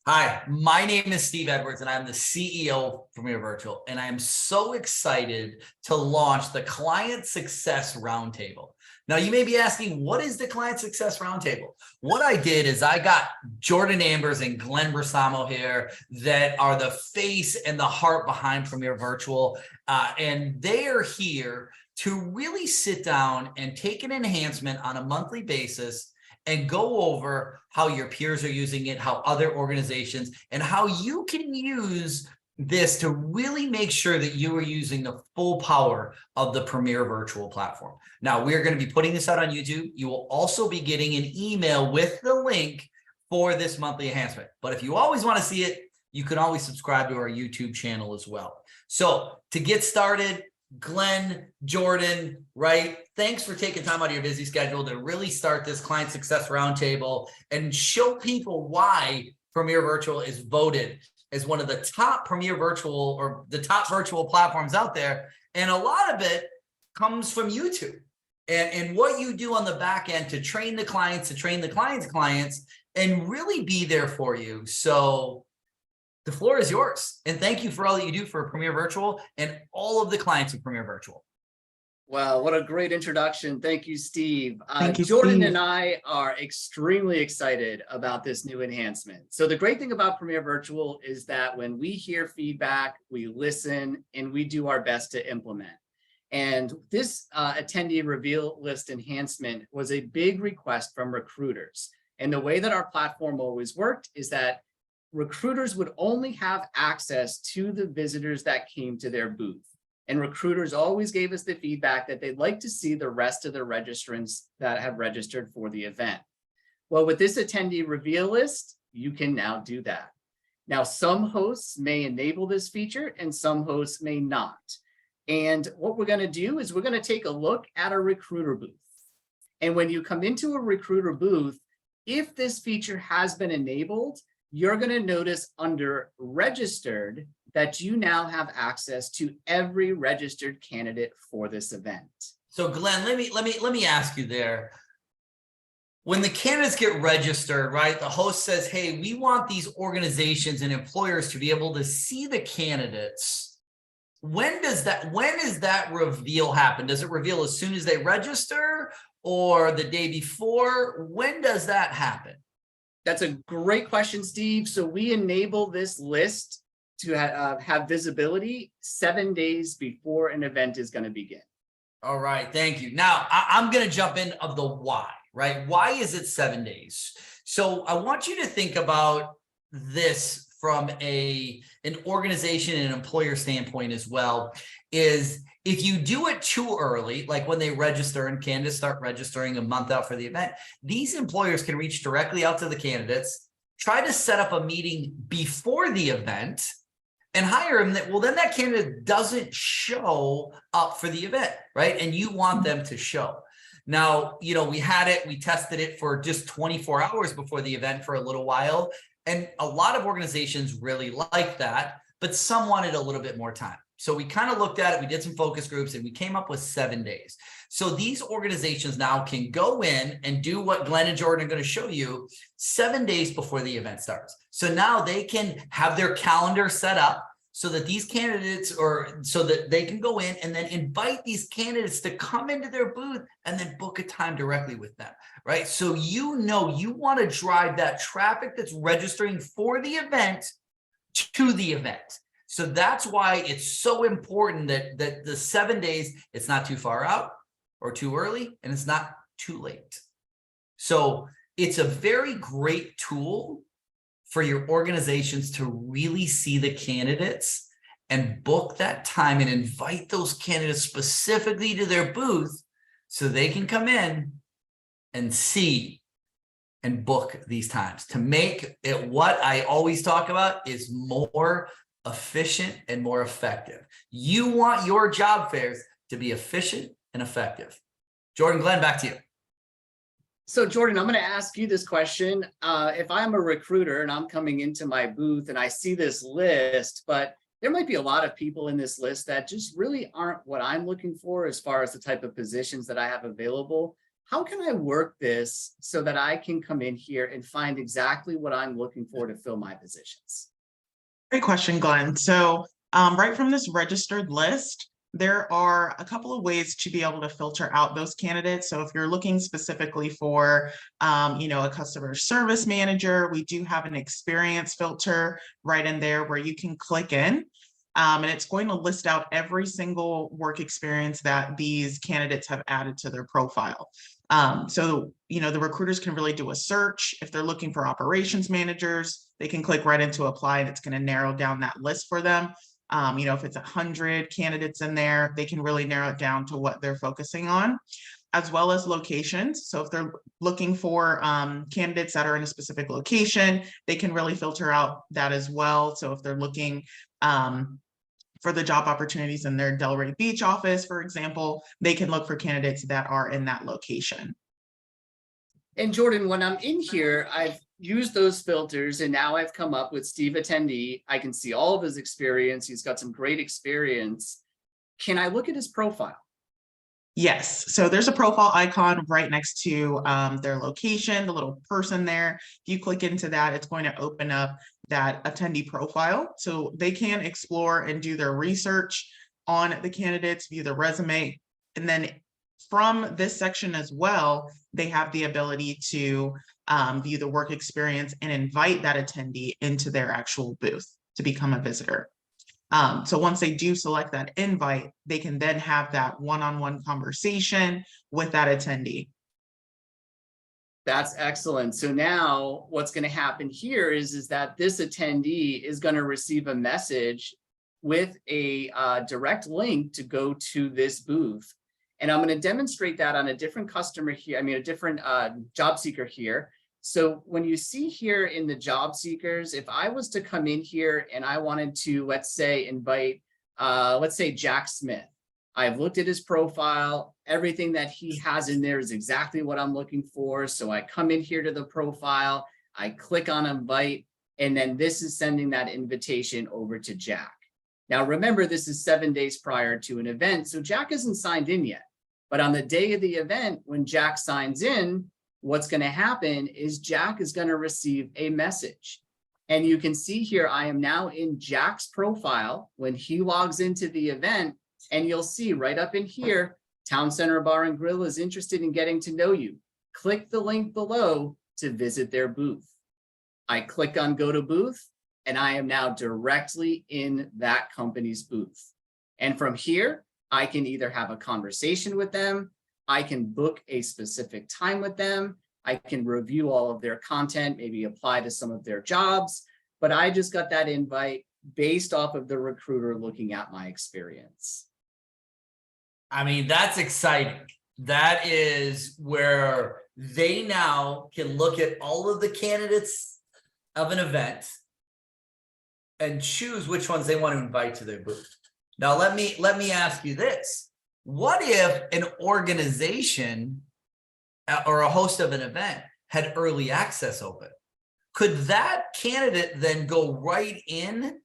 Hi, my name is Steve Edwards, and I'm the CEO of Premier Virtual, and I am so excited to launch the Client Success Roundtable. Now, you may be asking, what is the Client Success Roundtable? What I did is I got Jordan Ambers and Glen here that are the face and the heart behind Premier Virtual, and they are here to really sit down and take an enhancement on a monthly basis and go over how your peers are using it, how other organizations, and how you can use this to really make sure that you are using the full power of the Premier Virtual platform. Now, we're going to be putting this out on YouTube. You will also be getting an email with the link for this monthly enhancement. But if you always want to see it, you can always subscribe to our YouTube channel as well. So to get started, Glen, Jordan, right? Thanks for taking time out of your busy schedule to really start this Client Success Roundtable and show people why Premier Virtual is voted as one of the top Premier Virtual or the top virtual platforms out there. And a lot of it comes from YouTube and what you do on the back end to train the clients, clients, and really be there for you. So the floor is yours. And thank you for all that you do for Premier Virtual and all of the clients of Premier Virtual. Well, what a great introduction. Thank you, Steve. Thank you, Jordan Steve. and I are extremely excited about this new enhancement. So the great thing about Premier Virtual is that when we hear feedback, we listen and we do our best to implement. And this attendee reveal list enhancement was a big request from recruiters. And the way that our platform always worked is that recruiters would only have access to the visitors that came to their booth. And recruiters always gave us the feedback that they'd like to see the rest of the registrants that have registered for the event. Well, with this attendee reveal list, you can now do that. Now, some hosts may enable this feature and some hosts may not. And what we're going to do is we're going to take a look at a recruiter booth. And when you come into a recruiter booth, if this feature has been enabled, you're going to notice under registered that you now have access to every registered candidate for this event. So Glen, let me ask you there. When the candidates get registered, right, the host says, hey, we want these organizations and employers to be able to see the candidates. When does that reveal happen? Does it reveal as soon as they register or the day before? When does that happen? That's a great question, Steve. So we enable this list to have visibility 7 days before an event is going to begin. All right, thank you. Now, I'm going to jump in of the why, right? Why is it 7 days? So I want you to think about this from an organization and employer standpoint as well, is if you do it too early, like when they register and candidates start registering a month out for the event, these employers can reach directly out to the candidates, try to set up a meeting before the event and hire them. Well, then that candidate doesn't show up for the event, right? And you want them to show. Now, we we tested it for just 24 hours before the event for a little while. And a lot of organizations really liked that, but some wanted a little bit more time. So we kind of looked at it, we did some focus groups, and we came up with 7 days. So these organizations now can go in and do what Glen and Jordan are going to show you 7 days before the event starts. So now they can have their calendar set up so that these candidates, or so that they can go in and then invite these candidates to come into their booth and then book a time directly with them, right? So you want to drive that traffic that's registering for the event to the event. So that's why it's so important that the 7 days, it's not too far out or too early, and it's not too late. So it's a very great tool for your organizations to really see the candidates and book that time and invite those candidates specifically to their booth so they can come in and see and book these times. To make it, what I always talk about is more efficient and more effective. You want your job fairs to be efficient and effective. Jordan, Glen, back to you. So Jordan, I'm going to ask you this question. If I'm a recruiter and I'm coming into my booth and I see this list, but there might be a lot of people in this list that just really aren't what I'm looking for as far as the type of positions that I have available. how can I work this so that I can come in here and find exactly what I'm looking for to fill my positions? Great question, Glenn. So right from this registered list, there are a couple of ways to be able to filter out those candidates. So if you're looking specifically for, a customer service manager, we do have an experience filter right in there where you can click in. And it's going to list out every single work experience that these candidates have added to their profile. So the recruiters can really do a search. If they're looking for operations managers, they can click right into apply and it's going to narrow down that list for them. If it's 100 candidates in there, they can really narrow it down to what they're focusing on, as well as locations. So if they're looking for candidates that are in a specific location, they can really filter out that as well. So if they're looking for the job opportunities in their Delray Beach office, for example, they can look for candidates that are in that location. And Jordan, when I'm in here, I've used those filters and now I've come up with Steve Attendee. I can see all of his experience. He's got some great experience. Can I look at his profile? Yes, so there's a profile icon right next to their location, the little person there. If you click into that, it's going to open up that attendee profile. So they can explore and do their research on the candidates, view the resume. And then from this section as well, they have the ability to view the work experience and invite that attendee into their actual booth to become a visitor. So once they do select that invite, they can then have that one-on-one conversation with that attendee. That's excellent. So now what's going to happen here is that this attendee is going to receive a message with a direct link to go to this booth. And I'm going to demonstrate that on a different customer here. a different job seeker here. So when you see here in the job seekers, if I was to come in here and I wanted to, let's say, invite, let's say Jack Smith. I've looked at his profile. Everything that he has in there is exactly what I'm looking for. So I come in here to the profile, I click on invite, and then this is sending that invitation over to Jack. Now, remember, this is 7 days prior to an event, so Jack isn't signed in yet. But on the day of the event, when Jack signs in, what's going to happen is Jack is going to receive a message. And you can see here, I am now in Jack's profile when he logs into the event, and you'll see right up in here, Town Center Bar and Grill is interested in getting to know you. Click the link below to visit their booth. I click on go to booth, and I am now directly in that company's booth. And from here, I can either have a conversation with them, I can book a specific time with them, I can review all of their content, maybe apply to some of their jobs, but I just got that invite based off of the recruiter looking at my experience. That's exciting. That is where they now can look at all of the candidates of an event and choose which ones they want to invite to their booth. Now, let me ask you this. What if an organization or a host of an event had early access open? Could that candidate then go right in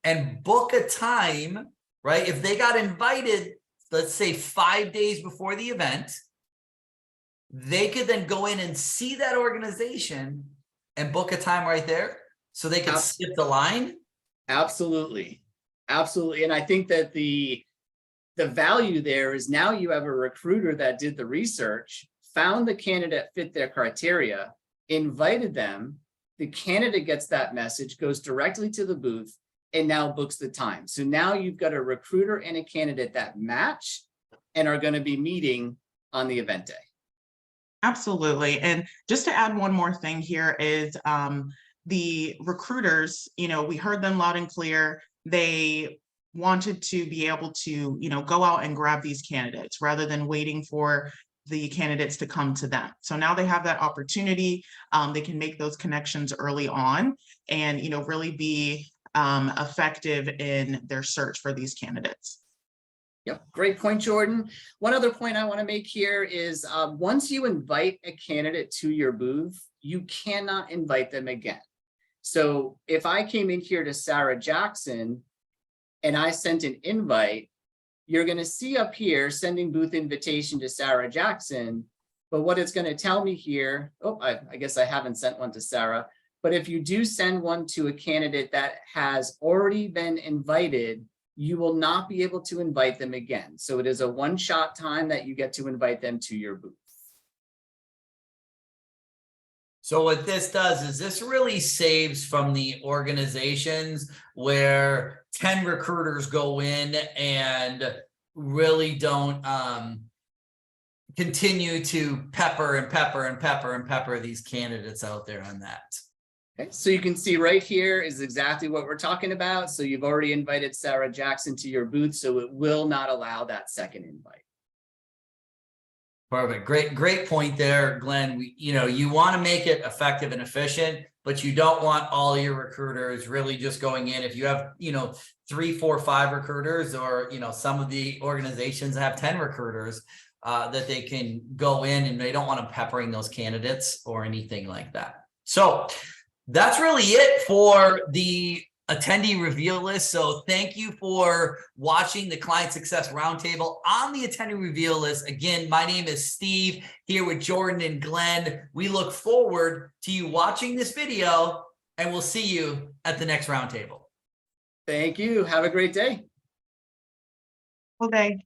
and book a time, right? If they got invited, let's say 5 days before the event, they could then go in and see that organization and book a time right there so they could skip the line? Absolutely. Absolutely. And I think that the value there is now you have a recruiter that did the research, found the candidate fit their criteria, invited them, the candidate gets that message, goes directly to the booth, and now books the time. So now you've got a recruiter and a candidate that match and are going to be meeting on the event day. Absolutely. And just to add one more thing here is the recruiters, we heard them loud and clear. They wanted to be able to, go out and grab these candidates rather than waiting for the candidates to come to them. So now they have that opportunity. They can make those connections early on and, really be effective in their search for these candidates. Yep, great point, Jordan. One other point I want to make here is once you invite a candidate to your booth, you cannot invite them again. So if I came in here to Sarah Jackson and I sent an invite, you're going to see up here sending booth invitation to Sarah Jackson. But what it's going to tell me here, oh, I guess I haven't sent one to Sarah, but if you do send one to a candidate that has already been invited, you will not be able to invite them again. So it is a one-shot time that you get to invite them to your booth. So what this does is this really saves from the organizations where 10 recruiters go in and really don't continue to pepper these candidates out there on that. Okay, so you can see right here is exactly what we're talking about. So you've already invited Sarah Jackson to your booth, so it will not allow that second invite. Perfect. Great point there, Glenn. You want to make it effective and efficient, but you don't want all your recruiters really just going in. If you have, 3, 4, 5 recruiters, or, some of the organizations have 10 recruiters that they can go in, and they don't want them peppering those candidates or anything like that. So that's really it for the attendee reveal list. So thank you for watching the Client Success Roundtable on the attendee reveal list. Again, my name is Steve, here with Jordan and Glenn. We look forward to you watching this video, and we'll see you at the next roundtable. Thank you. Have a great day. Okay.